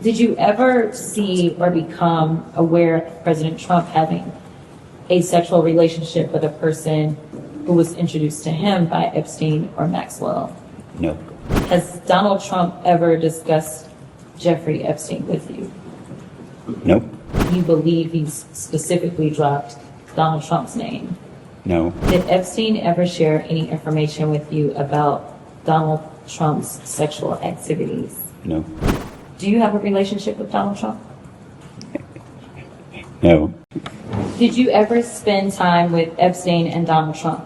Did you ever see or become aware of President Trump having a sexual relationship with a person who was introduced to him by Epstein or Maxwell? No. Has Donald Trump ever discussed Jeffrey Epstein with you? No. You believe he's specifically dropped Donald Trump's name? No. Did Epstein ever share any information with you about Donald Trump's sexual activities? No. Do you have a relationship with Donald Trump? No. Did you ever spend time with Epstein and Donald Trump?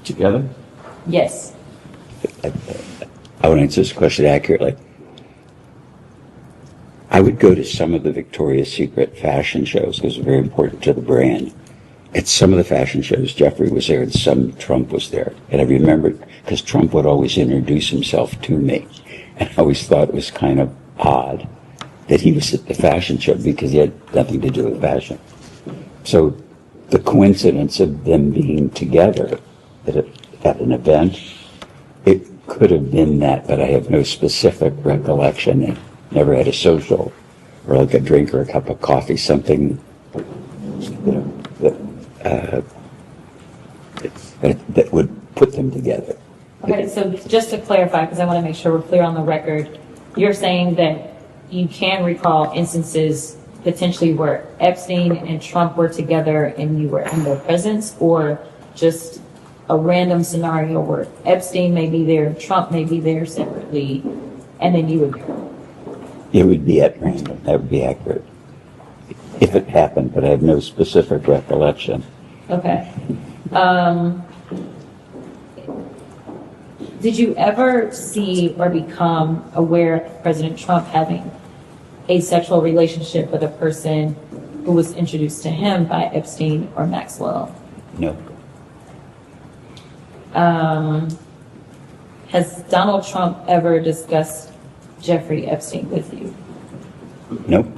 Together? Yes. I want to answer this question accurately. I would go to some of the Victoria's Secret fashion shows because it's very important to the brand. At some of the fashion shows, Jeffrey was there and some Trump was there. And I remembered because Trump would always introduce himself to me. And I always thought it was kind of odd that he was at the fashion show because he had nothing to do with fashion. So the coincidence of them being together at an event, it could have been that, but I have no specific recollection. They never had a social or like a drink or a cup of coffee, something, that would put them together. Okay, so just to clarify, because I want to make sure we're clear on the record, you're saying that you can recall instances potentially where Epstein and Trump were together and you were in their presence, or just a random scenario where Epstein may be there, Trump may be there separately, and then you would be there? It would be at random. That would be accurate. If it happened, but I have no specific recollection. Okay. Did you ever see or become aware of President Trump having a sexual relationship with a person who was introduced to him by Epstein or Maxwell? No. Has Donald Trump ever discussed Jeffrey Epstein with you? No.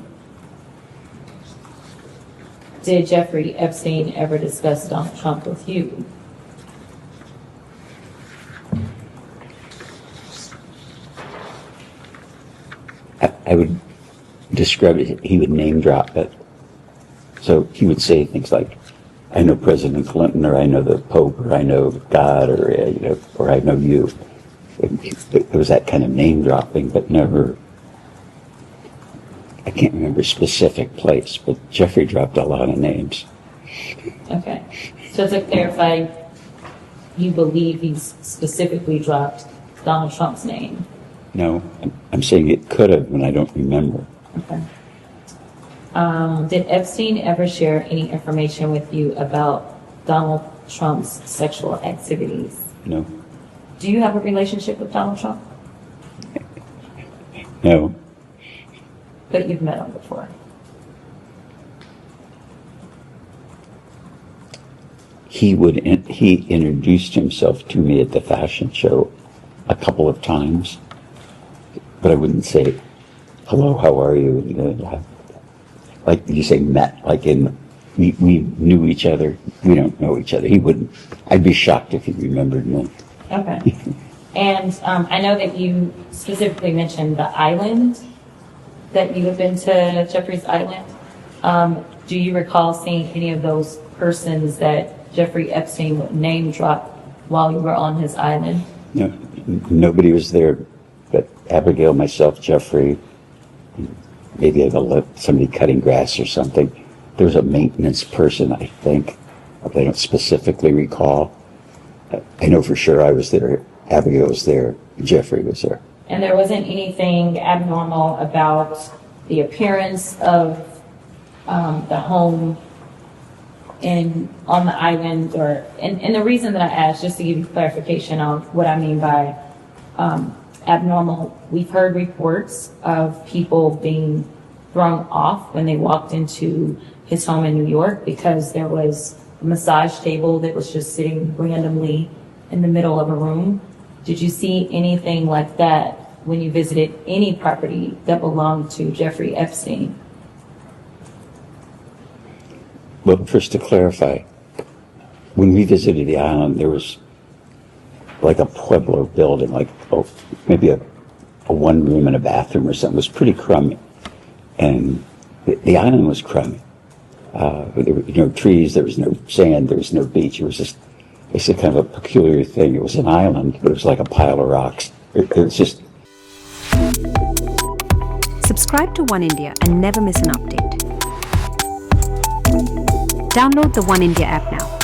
Did Jeffrey Epstein ever discuss Donald Trump with you? I would describe it, he would name drop it. So he would say things like, I know President Clinton, or I know the Pope, or I know God, or, or I know you. It was that kind of name dropping, but never, I can't remember a specific place, but Jeffrey dropped a lot of names. Okay. So to clarify, you believe he's specifically dropped Donald Trump's name? No, I'm saying it could have, and I don't remember. Okay. Did Epstein ever share any information with you about Donald Trump's sexual activities? No. Do you have a relationship with Donald Trump? No. But you've met him before? He introduced himself to me at the fashion show a couple of times, but I wouldn't say, hello, how are you? Like you say, met, like we knew each other. We don't know each other. He wouldn't. I'd be shocked if he remembered me. Okay. And I know that you specifically mentioned the island, that you have been to Jeffrey's Island. Do you recall seeing any of those persons that Jeffrey Epstein would name drop while you were on his island? No, nobody was there but Abigail, myself, Jeffrey, maybe somebody cutting grass or something. There was a maintenance person, I think, but I don't specifically recall. I know for sure I was there, Abigail was there, Jeffrey was there. And there wasn't anything abnormal about the appearance of the home on the island, and the reason that I asked, just to give you clarification on what I mean by abnormal, we've heard reports of people being thrown off when they walked into his home in New York because there was a massage table that was just sitting randomly in the middle of a room. Did you see anything like that when you visited any property that belonged to Jeffrey Epstein? Well, first to clarify, when we visited the island, there was like a Pueblo building, like maybe a a one room and a bathroom or something. It was pretty crummy. And the island was crummy. There were no trees, there was no sand, there was no beach. It was just, it's a kind of a peculiar thing. It was an island, but it was like a pile of rocks. It was just... Subscribe to One India and never miss an update. Download the One India app now.